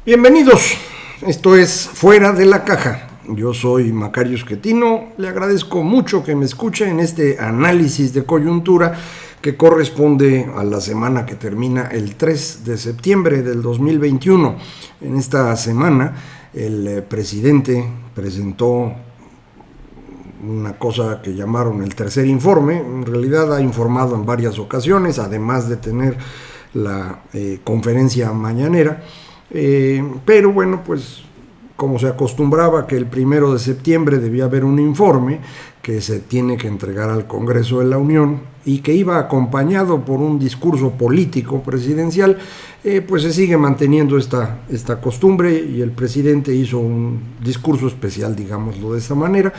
Bienvenidos, esto es Fuera de la Caja. Yo soy Macario Schettino, le agradezco mucho que me escuche en este análisis de coyuntura que corresponde a la semana que termina el 3 de septiembre del 2021. En esta semana el presidente presentó una cosa que llamaron el tercer informe. En realidad ha informado en varias ocasiones, además de tener la conferencia mañanera. Pero bueno, pues como se acostumbraba que el 1 de septiembre debía haber un informe que se tiene que entregar al Congreso de la Unión y que iba acompañado por un discurso político presidencial, pues se sigue manteniendo esta costumbre y el presidente hizo un discurso especial, digámoslo de esta manera.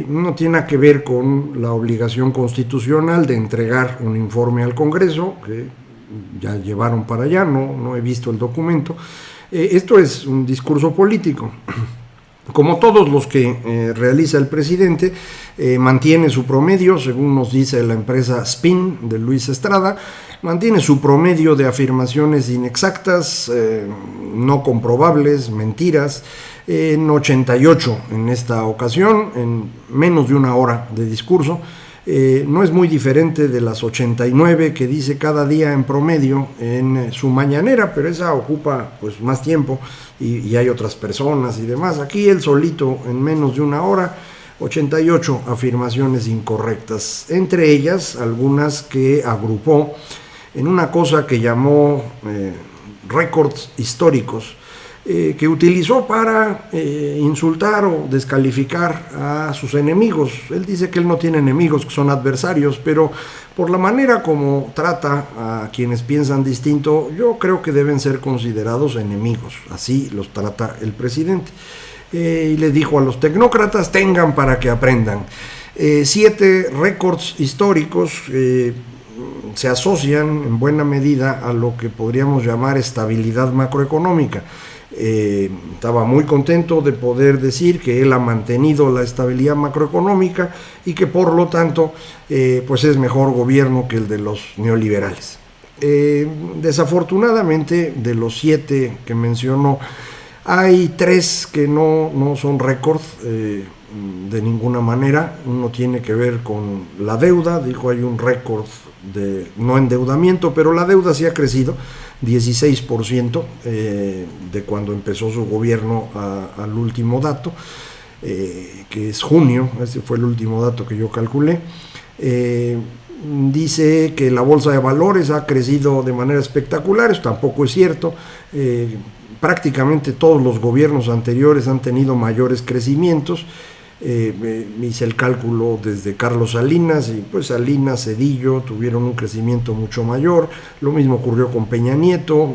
No tiene nada que ver con la obligación constitucional de entregar un informe al Congreso, que ya llevaron para allá, no he visto el documento. Esto es un discurso político. Como todos los que realiza el presidente, mantiene su promedio, según nos dice la empresa Spin de Luis Estrada, mantiene su promedio de afirmaciones inexactas, no comprobables, mentiras, en 88 en esta ocasión, en menos de una hora de discurso. No es muy diferente de las 89 que dice cada día en promedio en su mañanera, pero esa ocupa pues más tiempo y hay otras personas y demás. Aquí él solito en menos de una hora, 88 afirmaciones incorrectas, entre ellas algunas que agrupó en una cosa que llamó récords históricos, que utilizó para insultar o descalificar a sus enemigos. Él dice que él no tiene enemigos, que son adversarios, pero por la manera como trata a quienes piensan distinto, yo creo que deben ser considerados enemigos. Así los trata el presidente. Y le dijo a los tecnócratas: tengan para que aprendan. 7 récords históricos se asocian en buena medida a lo que podríamos llamar estabilidad macroeconómica. Estaba muy contento de poder decir que él ha mantenido la estabilidad macroeconómica y que por lo tanto pues es mejor gobierno que el de los neoliberales. Desafortunadamente, de los 7 que mencionó, hay 3 que no son récord de ninguna manera. Uno tiene que ver con la deuda. Dijo hay un récord de no endeudamiento, pero la deuda sí ha crecido 16% de cuando empezó su gobierno al último dato, que es junio. Ese fue el último dato que yo calculé. Dice que la bolsa de valores ha crecido de manera espectacular. Eso tampoco es cierto. Prácticamente todos los gobiernos anteriores han tenido mayores crecimientos. Hice el cálculo desde Carlos Salinas, y pues Salinas, Zedillo tuvieron un crecimiento mucho mayor. Lo mismo ocurrió con Peña Nieto.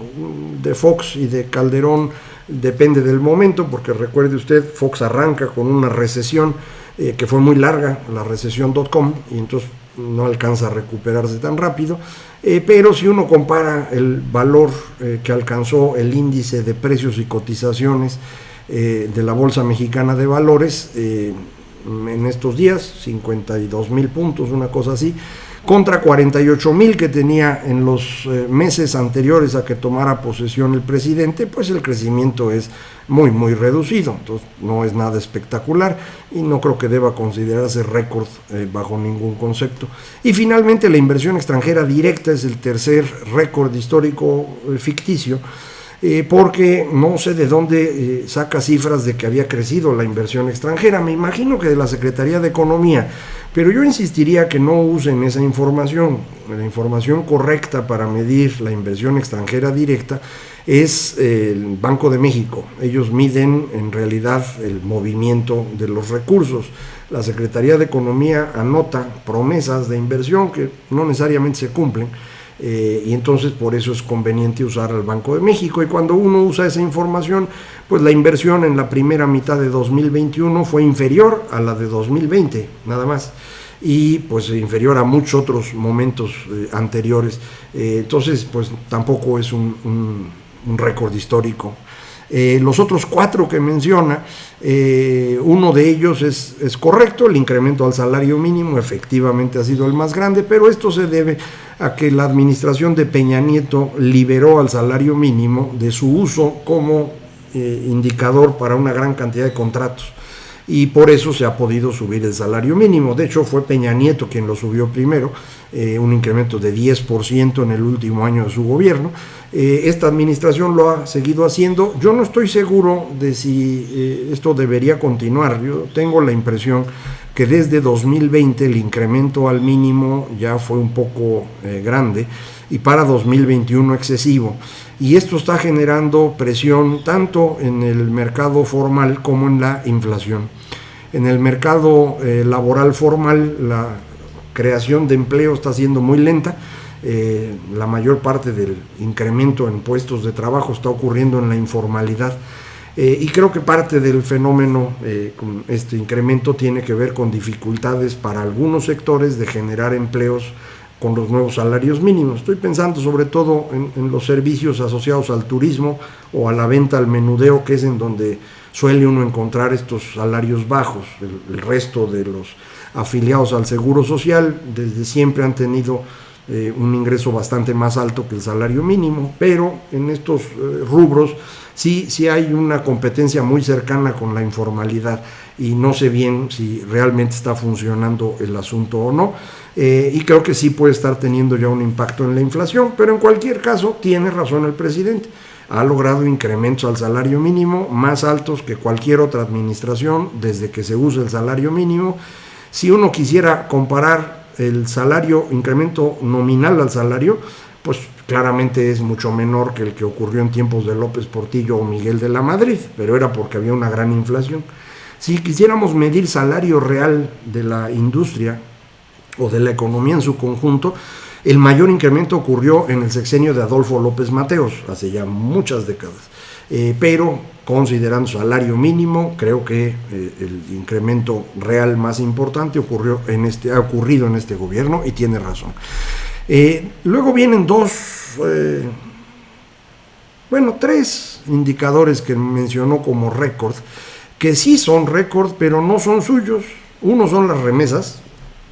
De Fox y de Calderón depende del momento, porque recuerde usted, Fox arranca con una recesión que fue muy larga, la recesión .com, y entonces no alcanza a recuperarse tan rápido. Pero si uno compara el valor que alcanzó el índice de precios y cotizaciones de la Bolsa Mexicana de Valores en estos días, 52,000 puntos, una cosa así, contra 48,000 que tenía en los meses anteriores a que tomara posesión el presidente, pues el crecimiento es muy muy reducido. Entonces no es nada espectacular y no creo que deba considerarse récord bajo ningún concepto. Y finalmente, la inversión extranjera directa es el tercer récord histórico ficticio, porque no sé de dónde saca cifras de que había crecido la inversión extranjera. Me imagino que de la Secretaría de Economía, pero yo insistiría que no usen esa información. La información correcta para medir la inversión extranjera directa es el Banco de México. Ellos miden en realidad el movimiento de los recursos. La Secretaría de Economía anota promesas de inversión que no necesariamente se cumplen. Y entonces por eso es conveniente usar al Banco de México. Y cuando uno usa esa información, pues la inversión en la primera mitad de 2021 fue inferior a la de 2020, nada más, y pues inferior a muchos otros momentos anteriores. Entonces pues tampoco es un récord histórico. Los otros 4 que menciona, uno de ellos es correcto, el incremento al salario mínimo efectivamente ha sido el más grande, pero esto se debe a que la administración de Peña Nieto liberó al salario mínimo de su uso como indicador para una gran cantidad de contratos. Y por eso se ha podido subir el salario mínimo. De hecho, fue Peña Nieto quien lo subió primero, un incremento de 10% en el último año de su gobierno. Esta administración lo ha seguido haciendo. Yo no estoy seguro de si esto debería continuar. Yo tengo la impresión que desde 2020 el incremento al mínimo ya fue un poco grande y para 2021 excesivo. Y esto está generando presión tanto en el mercado formal como en la inflación. En el mercado laboral formal, la creación de empleo está siendo muy lenta. La mayor parte del incremento en puestos de trabajo está ocurriendo en la informalidad. Y creo que parte del fenómeno con este incremento tiene que ver con dificultades para algunos sectores de generar empleos con los nuevos salarios mínimos. Estoy pensando sobre todo en los servicios asociados al turismo o a la venta al menudeo, que es en donde suele uno encontrar estos salarios bajos. El resto de los afiliados al Seguro Social desde siempre han tenido un ingreso bastante más alto que el salario mínimo, pero en estos rubros sí hay una competencia muy cercana con la informalidad y no sé bien si realmente está funcionando el asunto o no. Y creo que sí puede estar teniendo ya un impacto en la inflación, pero en cualquier caso tiene razón el presidente. Ha logrado incrementos al salario mínimo más altos que cualquier otra administración desde que se usa el salario mínimo. Si uno quisiera comparar el salario, incremento nominal al salario, pues claramente es mucho menor que el que ocurrió en tiempos de López Portillo o Miguel de la Madrid, pero era porque había una gran inflación. Si quisiéramos medir salario real de la industria o de la economía en su conjunto, el mayor incremento ocurrió en el sexenio de Adolfo López Mateos, hace ya muchas décadas. Pero considerando salario mínimo, creo que el incremento real más importante ha ocurrido en este gobierno y tiene razón. Luego vienen tres indicadores que mencionó como récord, que sí son récord, pero no son suyos. Uno son las remesas.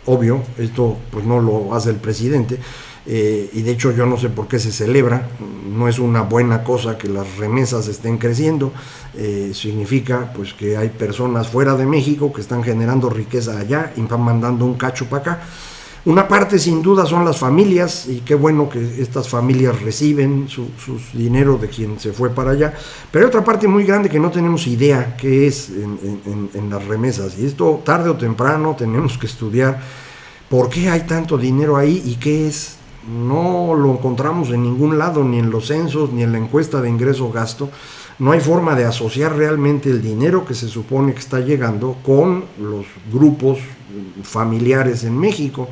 Obvio, esto pues no lo hace el presidente, y de hecho yo no sé por qué se celebra. No es una buena cosa que las remesas estén creciendo. Significa pues que hay personas fuera de México que están generando riqueza allá y van mandando un cacho para acá. Una parte sin duda son las familias, y qué bueno que estas familias reciben su dinero de quien se fue para allá, pero hay otra parte muy grande que no tenemos idea qué es en las remesas, y esto tarde o temprano tenemos que estudiar por qué hay tanto dinero ahí y qué es. No lo encontramos en ningún lado, ni en los censos, ni en la encuesta de ingreso-gasto. No hay forma de asociar realmente el dinero que se supone que está llegando con los grupos familiares en México.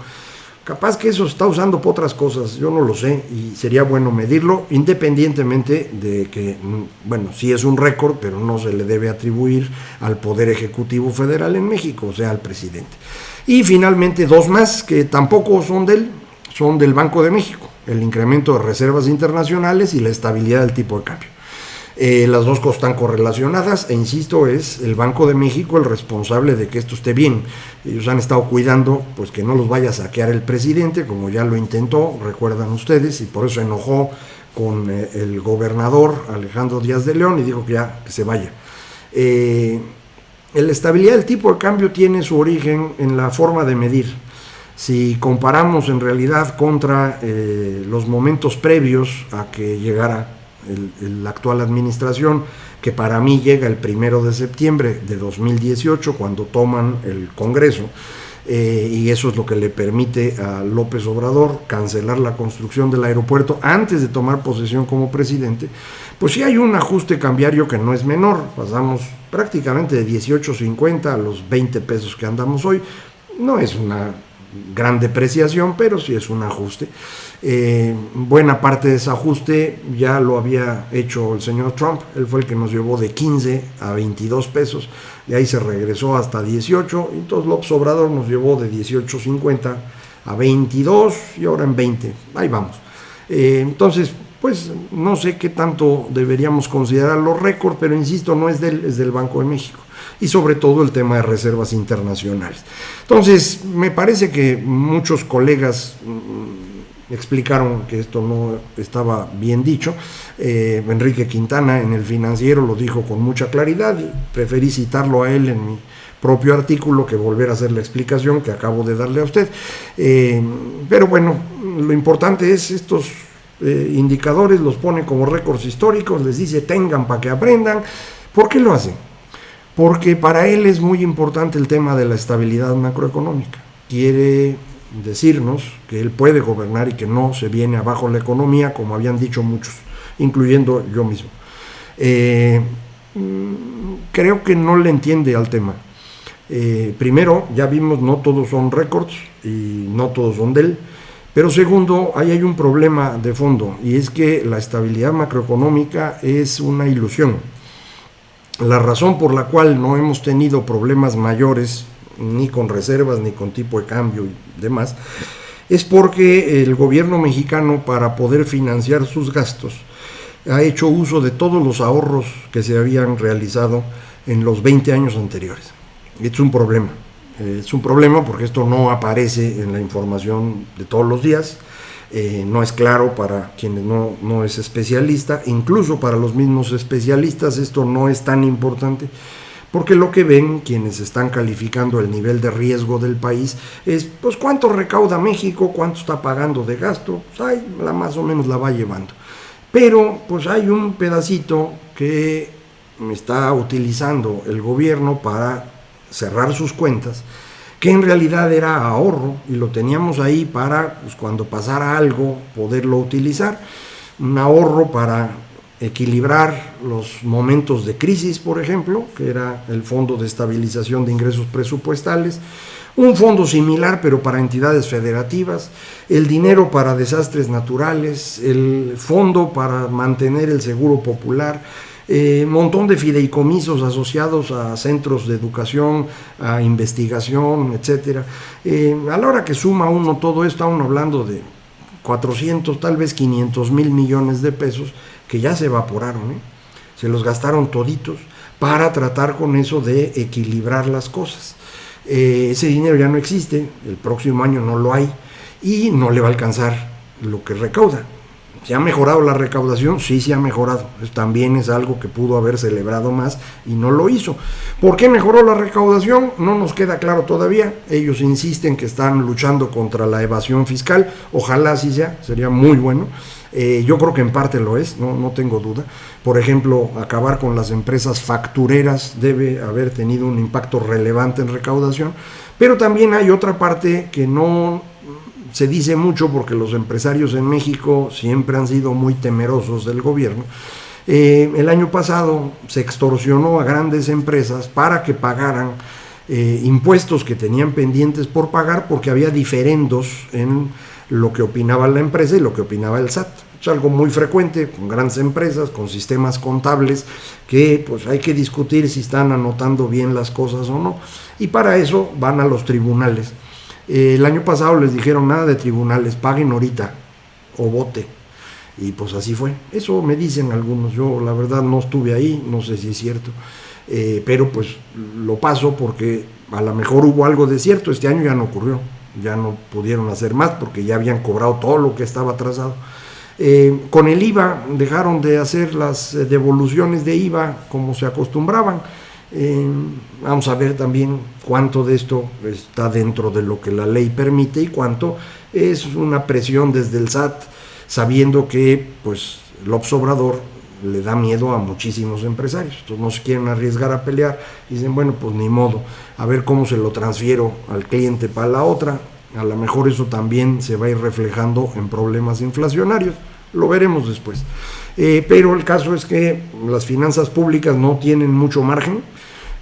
Capaz que eso está usando por otras cosas, yo no lo sé, y sería bueno medirlo, independientemente de que, bueno, sí es un récord, pero no se le debe atribuir al Poder Ejecutivo Federal en México, o sea, al presidente. Y finalmente dos más que tampoco son del Banco de México: el incremento de reservas internacionales y la estabilidad del tipo de cambio. Las dos cosas están correlacionadas, e insisto, es el Banco de México el responsable de que esto esté bien. Ellos han estado cuidando pues que no los vaya a saquear el presidente, como ya lo intentó, recuerdan ustedes, y por eso enojó con el gobernador Alejandro Díaz de León y dijo que ya que se vaya. La estabilidad del tipo de cambio tiene su origen en la forma de medir. Si comparamos en realidad contra los momentos previos a que llegara la actual administración, que para mí llega el 1 de septiembre de 2018, cuando toman el Congreso, y eso es lo que le permite a López Obrador cancelar la construcción del aeropuerto antes de tomar posesión como presidente, pues sí hay un ajuste cambiario que no es menor. Pasamos prácticamente de 18.50 a los 20 pesos que andamos hoy. No es una gran depreciación, pero sí es un ajuste. Buena parte de ese ajuste ya lo había hecho el señor Trump. Él fue el que nos llevó de 15 a 22 pesos, y ahí se regresó hasta 18, y entonces López Obrador nos llevó de 18.50 a 22 y ahora en 20, ahí vamos. Entonces pues no sé qué tanto deberíamos considerar los récords, pero insisto, no es es del Banco de México. Y sobre todo el tema de reservas internacionales. Entonces, me parece que muchos colegas explicaron que esto no estaba bien dicho. Enrique Quintana en El Financiero lo dijo con mucha claridad y preferí citarlo a él en mi propio artículo que volver a hacer la explicación que acabo de darle a usted. Pero bueno, lo importante es estos indicadores, los pone como récords históricos, les dice tengan para que aprendan. ¿Por qué lo hacen? Porque para él es muy importante el tema de la estabilidad macroeconómica. Quiere decirnos que él puede gobernar y que no se viene abajo la economía, como habían dicho muchos, incluyendo yo mismo. Creo que no le entiende al tema. Primero, ya vimos, no todos son récords y no todos son de él. Pero segundo, ahí hay un problema de fondo, y es que la estabilidad macroeconómica es una ilusión. La razón por la cual no hemos tenido problemas mayores, ni con reservas, ni con tipo de cambio y demás, es porque el gobierno mexicano, para poder financiar sus gastos, ha hecho uso de todos los ahorros que se habían realizado en los 20 años anteriores. Es un problema. Es un problema porque esto no aparece en la información de todos los días. No es claro para quienes no es especialista, incluso para los mismos especialistas esto no es tan importante, porque lo que ven quienes están calificando el nivel de riesgo del país es pues cuánto recauda México, cuánto está pagando de gasto, pues ahí más o menos la va llevando. Pero pues hay un pedacito que está utilizando el gobierno para cerrar sus cuentas, que en realidad era ahorro y lo teníamos ahí para, pues, cuando pasara algo, poderlo utilizar. Un ahorro para equilibrar los momentos de crisis, por ejemplo, que era el Fondo de Estabilización de Ingresos Presupuestales, un fondo similar pero para entidades federativas, el dinero para desastres naturales, el fondo para mantener el seguro popular, montón de fideicomisos asociados a centros de educación, a investigación, etcétera. A la hora que suma uno todo esto, estamos hablando de 400, tal vez 500 mil millones de pesos que ya se evaporaron, se los gastaron toditos para tratar con eso de equilibrar las cosas. Ese dinero ya no existe, el próximo año no lo hay y no le va a alcanzar lo que recauda. ¿Se ha mejorado la recaudación? Sí, se ha mejorado. Pues también es algo que pudo haber celebrado más y no lo hizo. ¿Por qué mejoró la recaudación? No nos queda claro todavía. Ellos insisten que están luchando contra la evasión fiscal. Ojalá así sea, sería muy bueno. Yo creo que en parte lo es, no tengo duda. Por ejemplo, acabar con las empresas factureras debe haber tenido un impacto relevante en recaudación. Pero también hay otra parte que no se dice mucho porque los empresarios en México siempre han sido muy temerosos del gobierno. El año pasado se extorsionó a grandes empresas para que pagaran impuestos que tenían pendientes por pagar porque había diferendos en lo que opinaba la empresa y lo que opinaba el SAT. Es algo muy frecuente con grandes empresas, con sistemas contables que pues hay que discutir si están anotando bien las cosas o no. Y para eso van a los tribunales. El año pasado les dijeron nada de tribunales, paguen ahorita o vote, y pues así fue. Eso me dicen algunos, yo la verdad no estuve ahí, no sé si es cierto, pero pues lo paso porque a lo mejor hubo algo de cierto. Este año ya no ocurrió, ya no pudieron hacer más porque ya habían cobrado todo lo que estaba atrasado. Con el IVA dejaron de hacer las devoluciones de IVA como se acostumbraban. Vamos a ver también cuánto de esto está dentro de lo que la ley permite y cuánto es una presión desde el SAT, sabiendo que pues López Obrador le da miedo a muchísimos empresarios. Entonces no se quieren arriesgar a pelear y dicen, bueno, pues ni modo, a ver cómo se lo transfiero al cliente para la otra. A lo mejor eso también se va a ir reflejando en problemas inflacionarios, lo veremos después. Pero el caso es que las finanzas públicas no tienen mucho margen.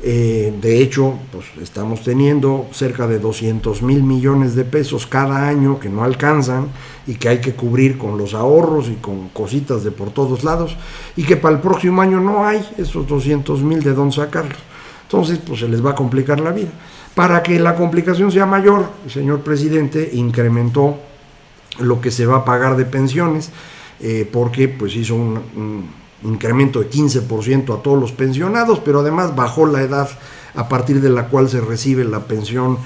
De hecho, pues estamos teniendo cerca de 200 mil millones de pesos cada año que no alcanzan y que hay que cubrir con los ahorros y con cositas de por todos lados, y que para el próximo año no hay esos 200 mil de dónde sacarlos. Entonces, pues se les va a complicar la vida. Para que la complicación sea mayor, el señor presidente incrementó lo que se va a pagar de pensiones. porque pues hizo un incremento de 15% a todos los pensionados, pero además bajó la edad a partir de la cual se recibe la pensión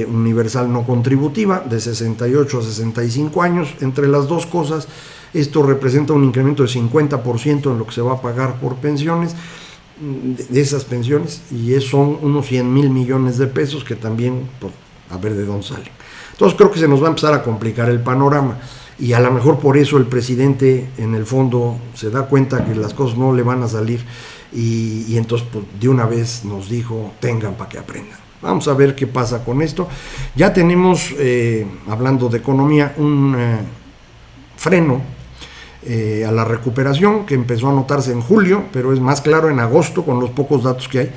universal no contributiva, de 68 a 65 años. Entre las dos cosas, esto representa un incremento de 50% en lo que se va a pagar por pensiones, de esas pensiones, y son unos 100,000 millones de pesos que también, pues, a ver de dónde salen. Entonces creo que se nos va a empezar a complicar el panorama, y a lo mejor por eso el presidente en el fondo se da cuenta que las cosas no le van a salir, y entonces pues, de una vez nos dijo, tengan para que aprendan. Vamos a ver qué pasa con esto. Ya tenemos, hablando de economía, un freno a la recuperación que empezó a notarse en julio, pero es más claro en agosto con los pocos datos que hay.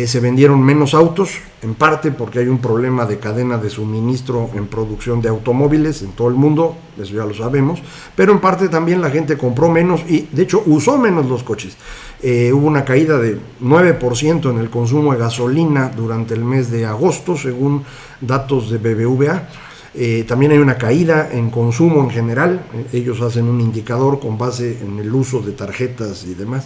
Se vendieron menos autos, en parte porque hay un problema de cadena de suministro en producción de automóviles en todo el mundo, eso ya lo sabemos, pero en parte también la gente compró menos y de hecho usó menos los coches. Hubo una caída de 9% en el consumo de gasolina durante el mes de agosto, según datos de BBVA. También hay una caída en consumo en general. Ellos hacen un indicador con base en el uso de tarjetas y demás.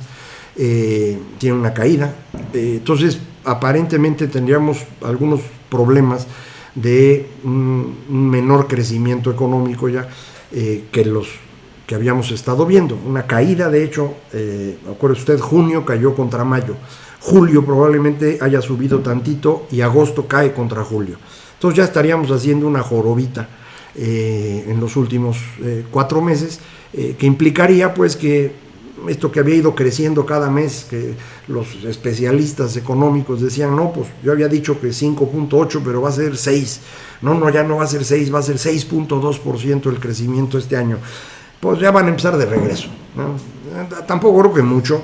Tiene una caída, entonces aparentemente tendríamos algunos problemas de un menor crecimiento económico ya que los que habíamos estado viendo, una caída. De hecho, acuerde usted, junio cayó contra mayo, julio probablemente haya subido tantito y agosto cae contra julio, entonces ya estaríamos haciendo una jorobita en los últimos 4 meses, que implicaría pues que esto que había ido creciendo cada mes, que los especialistas económicos decían, no, pues yo había dicho que 5.8, pero va a ser 6. No, ya no va a ser 6, va a ser 6.2% el crecimiento este año. Pues ya van a empezar de regreso, ¿no? Tampoco creo que mucho,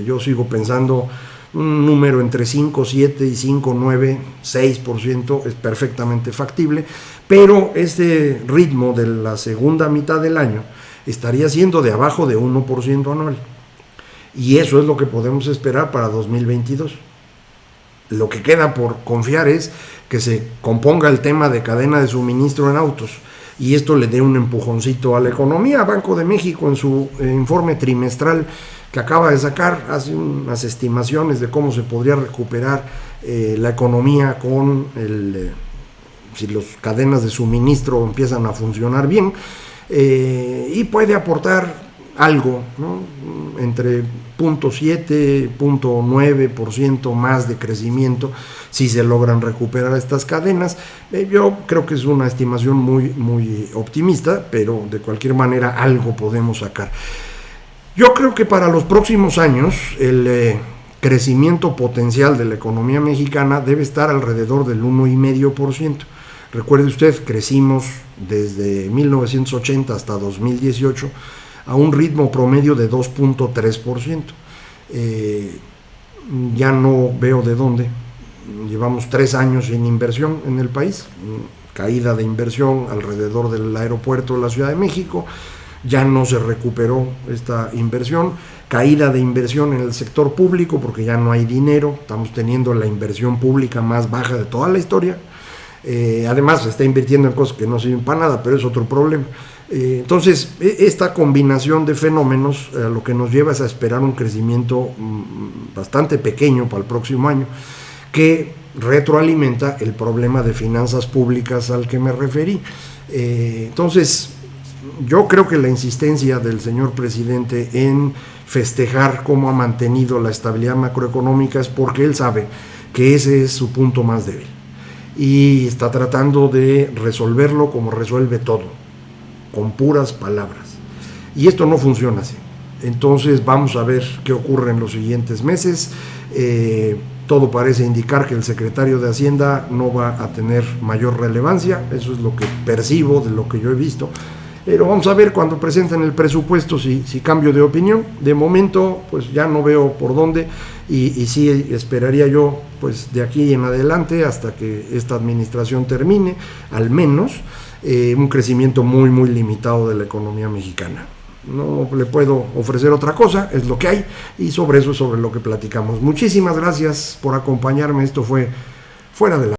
yo sigo pensando un número entre 5.7 y 5.9, 6% es perfectamente factible, pero este ritmo de la segunda mitad del año estaría siendo de abajo de 1% anual. Y eso es lo que podemos esperar para 2022. Lo que queda por confiar es que se componga el tema de cadena de suministro en autos y esto le dé un empujoncito a la economía. Banco de México, en su informe trimestral que acaba de sacar, hace unas estimaciones de cómo se podría recuperar la economía con si las cadenas de suministro empiezan a funcionar bien. Y puede aportar algo, ¿no? Entre 0.7, 0.9% más de crecimiento si se logran recuperar estas cadenas. Yo creo que es una estimación muy optimista, pero de cualquier manera algo podemos sacar. Yo creo que para los próximos años el crecimiento potencial de la economía mexicana debe estar alrededor del 1,5%. Recuerde usted, crecimos desde 1980 hasta 2018 a un ritmo promedio de 2.3%. Ya no veo de dónde. Llevamos 3 años sin inversión en el país, caída de inversión alrededor del aeropuerto de la Ciudad de México, ya no se recuperó esta inversión, caída de inversión en el sector público porque ya no hay dinero, estamos teniendo la inversión pública más baja de toda la historia. Además se está invirtiendo en cosas que no sirven para nada, pero es otro problema. Entonces esta combinación de fenómenos lo que nos lleva es a esperar un crecimiento bastante pequeño para el próximo año, que retroalimenta el problema de finanzas públicas al que me referí. Entonces yo creo que la insistencia del señor presidente en festejar cómo ha mantenido la estabilidad macroeconómica es porque él sabe que ese es su punto más débil y está tratando de resolverlo como resuelve todo, con puras palabras, y esto no funciona así. Entonces vamos a ver qué ocurre en los siguientes meses. Todo parece indicar que el secretario de Hacienda no va a tener mayor relevancia, eso es lo que percibo de lo que yo he visto, pero vamos a ver cuando presenten el presupuesto si cambio de opinión. De momento pues ya no veo por dónde, y sí esperaría yo pues de aquí en adelante hasta que esta administración termine, al menos un crecimiento muy limitado de la economía mexicana. No le puedo ofrecer otra cosa, es lo que hay, y sobre eso es sobre lo que platicamos. Muchísimas gracias por acompañarme. Esto fue Fuera de la